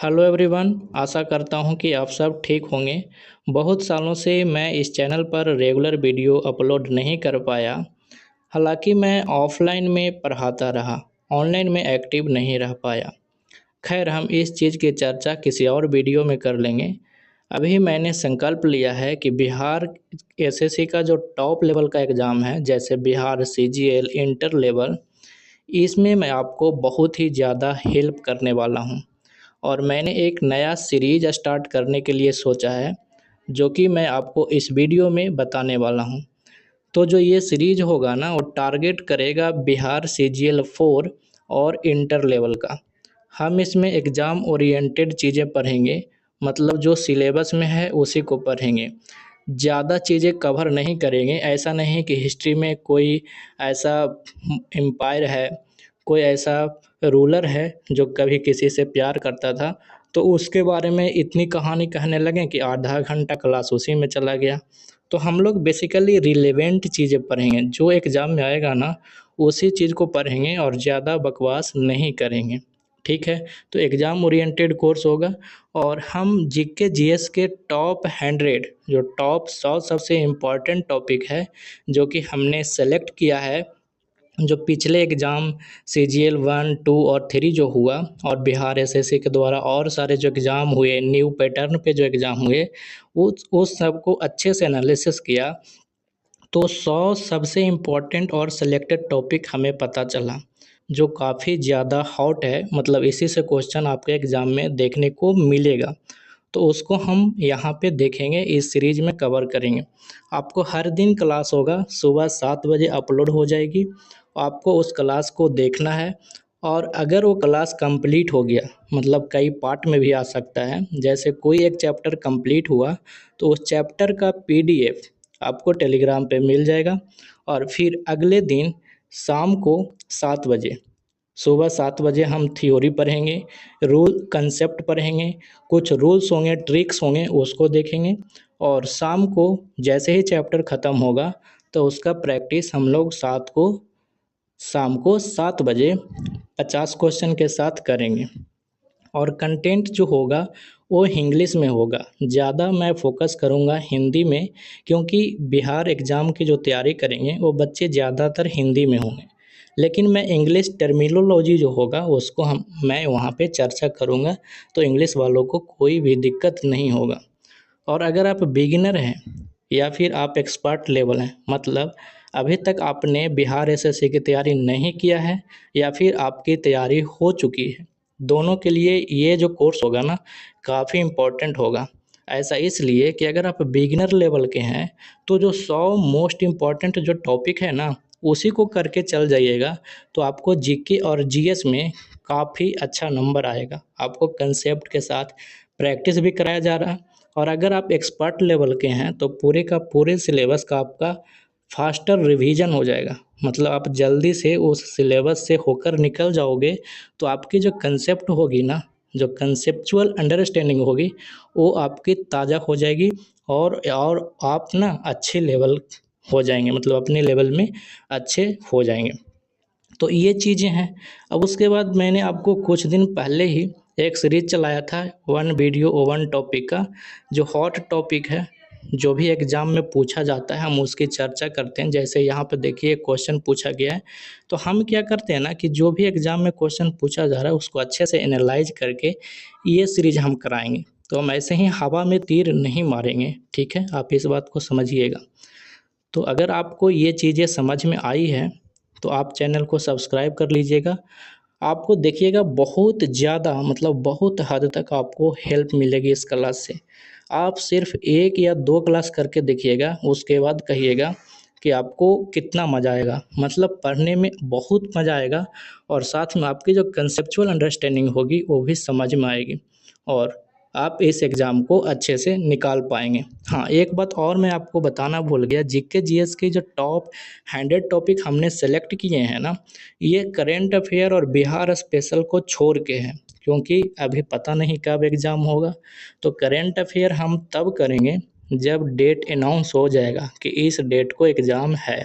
Hello everyone, आशा करता हूँ कि आप सब ठीक होंगे। बहुत सालों से मैं इस चैनल पर रेगुलर वीडियो अपलोड नहीं कर पाया। हालांकि मैं ऑफलाइन में पढ़ाता रहा, ऑनलाइन में एक्टिव नहीं रह पाया। खैर, हम इस चीज़ की चर्चा किसी और वीडियो में कर लेंगे। अभी मैंने संकल्प लिया है कि बिहार एसएससी का जो टॉप लेवल का एग्ज़ाम है, जैसे बिहार सीजीएल इंटर लेवल, इसमें मैं आपको बहुत ही ज़्यादा हेल्प करने वाला हूँ। और मैंने एक नया सीरीज स्टार्ट करने के लिए सोचा है, जो कि मैं आपको इस वीडियो में बताने वाला हूँ। तो जो ये सीरीज होगा ना, वो टारगेट करेगा बिहार सीजीएल 4 और इंटर लेवल का। हम इसमें एग्ज़ाम ओरिएंटेड चीज़ें पढ़ेंगे, मतलब जो सिलेबस में है उसी को पढ़ेंगे। ज़्यादा चीज़ें कवर नहीं करेंगे। ऐसा नहीं कि हिस्ट्री में कोई ऐसा एम्पायर है, कोई ऐसा रूलर है जो कभी किसी से प्यार करता था, तो उसके बारे में इतनी कहानी कहने लगें कि आधा घंटा क्लास उसी में चला गया। तो हम लोग बेसिकली रिलेवेंट चीज़ें पढ़ेंगे, जो एग्ज़ाम में आएगा ना उसी चीज़ को पढ़ेंगे और ज़्यादा बकवास नहीं करेंगे। ठीक है, तो एग्ज़ाम ओरिएंटेड कोर्स होगा। और हम जीके जीएस के टॉप 100, जो टॉप 100 सबसे इम्पॉर्टेंट टॉपिक है, जो कि हमने सेलेक्ट किया है, जो पिछले एग्ज़ाम सीजीएल 1, 2 और 3 जो हुआ, और बिहार एसएससी के द्वारा और सारे जो एग्ज़ाम हुए, न्यू पैटर्न पे जो एग्ज़ाम हुए, उस सब को अच्छे से एनालिसिस किया। तो 100 सबसे इम्पोर्टेंट और सिलेक्टेड टॉपिक हमें पता चला, जो काफ़ी ज़्यादा हॉट है। मतलब इसी से क्वेश्चन आपके एग्ज़ाम में देखने को मिलेगा। तो उसको हम यहाँ पे देखेंगे, इस सीरीज में कवर करेंगे। आपको हर दिन क्लास होगा, सुबह 7 बजे अपलोड हो जाएगी। आपको उस क्लास को देखना है। और अगर वो क्लास कंप्लीट हो गया, मतलब कई पार्ट में भी आ सकता है, जैसे कोई एक चैप्टर कंप्लीट हुआ, तो उस चैप्टर का पीडीएफ आपको टेलीग्राम पे मिल जाएगा। और फिर अगले दिन शाम को 7 बजे, सुबह 7 बजे हम थ्योरी पढ़ेंगे, रूल कंसेप्ट पढ़ेंगे, कुछ रूल्स होंगे, ट्रिक्स होंगे, उसको देखेंगे। और शाम को जैसे ही चैप्टर ख़त्म होगा, तो उसका प्रैक्टिस हम लोग शाम को 7 बजे 50 क्वेश्चन के साथ करेंगे। और कंटेंट जो होगा वो इंग्लिश में होगा। ज़्यादा मैं फोकस करूँगा हिंदी में, क्योंकि बिहार एग्ज़ाम की जो तैयारी करेंगे वो बच्चे ज़्यादातर हिंदी में होंगे। लेकिन मैं इंग्लिश टर्मिनोलॉजी जो होगा उसको मैं वहाँ पे चर्चा करूँगा, तो इंग्लिश वालों को कोई भी दिक्कत नहीं होगा। और अगर आप बिगिनर हैं या फिर आप एक्सपर्ट लेवल हैं, मतलब अभी तक आपने बिहार एसएससी की तैयारी नहीं किया है, या फिर आपकी तैयारी हो चुकी है, दोनों के लिए ये जो कोर्स होगा ना, काफ़ी इम्पोर्टेंट होगा। ऐसा इसलिए कि अगर आप बिगिनर लेवल के हैं, तो जो 100 मोस्ट इम्पॉर्टेंट जो टॉपिक है ना, उसी को करके चल जाइएगा, तो आपको जीके और जीएस में काफ़ी अच्छा नंबर आएगा। आपको कंसेप्ट के साथ प्रैक्टिस भी कराया जा रहा है। और अगर आप एक्सपर्ट लेवल के हैं, तो पूरे का पूरे सिलेबस का आपका फास्टर रिवीजन हो जाएगा। मतलब आप जल्दी से उस सिलेबस से होकर निकल जाओगे, तो आपकी जो कंसेप्ट होगी ना, जो कंसेप्चुअल अंडरस्टैंडिंग होगी, वो आपकी ताज़ा हो जाएगी। और आप ना अच्छे लेवल हो जाएंगे, मतलब अपने लेवल में अच्छे हो जाएंगे। तो ये चीज़ें हैं। अब उसके बाद मैंने आपको कुछ दिन पहले ही एक सीरीज चलाया था, 1 वीडियो 1 टॉपिक का, जो हॉट टॉपिक है, जो भी एग्ज़ाम में पूछा जाता है हम उसकी चर्चा करते हैं। जैसे यहाँ पर देखिए क्वेश्चन पूछा गया है, तो हम क्या करते हैं ना, कि जो भी एग्ज़ाम में क्वेश्चन पूछा जा रहा है उसको अच्छे से एनालाइज करके ये सीरीज हम कराएंगे। तो हम ऐसे ही हवा में तीर नहीं मारेंगे, ठीक है, आप इस बात को समझिएगा। तो अगर आपको ये चीज़ें समझ में आई है, तो आप चैनल को सब्सक्राइब कर लीजिएगा। आपको देखिएगा बहुत ज़्यादा, मतलब बहुत हद तक आपको हेल्प मिलेगी इस क्लास से। आप सिर्फ 1 या 2 क्लास करके देखिएगा, उसके बाद कहिएगा कि आपको कितना मज़ा आएगा। मतलब पढ़ने में बहुत मज़ा आएगा, और साथ में आपकी जो कंसेप्चुअल अंडरस्टैंडिंग होगी वो भी समझ में आएगी, और आप इस एग्ज़ाम को अच्छे से निकाल पाएंगे। हाँ, एक बात और मैं आपको बताना भूल गया, जीके जीएस के जो टॉप 100 टॉपिक हमने सेलेक्ट किए हैं ना, ये करेंट अफेयर और बिहार स्पेशल को छोड़ के हैं, क्योंकि अभी पता नहीं कब एग्ज़ाम होगा। तो करेंट अफेयर हम तब करेंगे जब डेट अनाउंस हो जाएगा कि इस डेट को एग्ज़ाम है।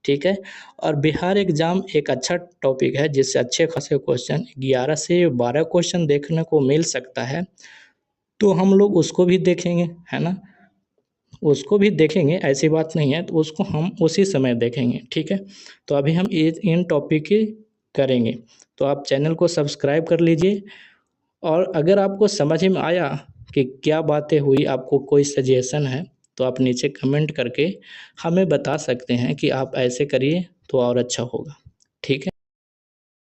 ठीक है। और बिहार एग्ज़ाम एक अच्छा टॉपिक है जिससे अच्छे खासे क्वेश्चन 11 से 12 क्वेश्चन देखने को मिल सकता है, तो हम लोग उसको भी देखेंगे, है ना। उसको भी देखेंगे, ऐसी बात नहीं है, तो उसको हम उसी समय देखेंगे, ठीक है। तो अभी हम इन टॉपिक की करेंगे, तो आप चैनल को सब्सक्राइब कर लीजिए। और अगर आपको समझ में आया कि क्या बातें हुई, आपको कोई सजेशन है, तो आप नीचे कमेंट करके हमें बता सकते हैं कि आप ऐसे करिए तो और अच्छा होगा, ठीक है।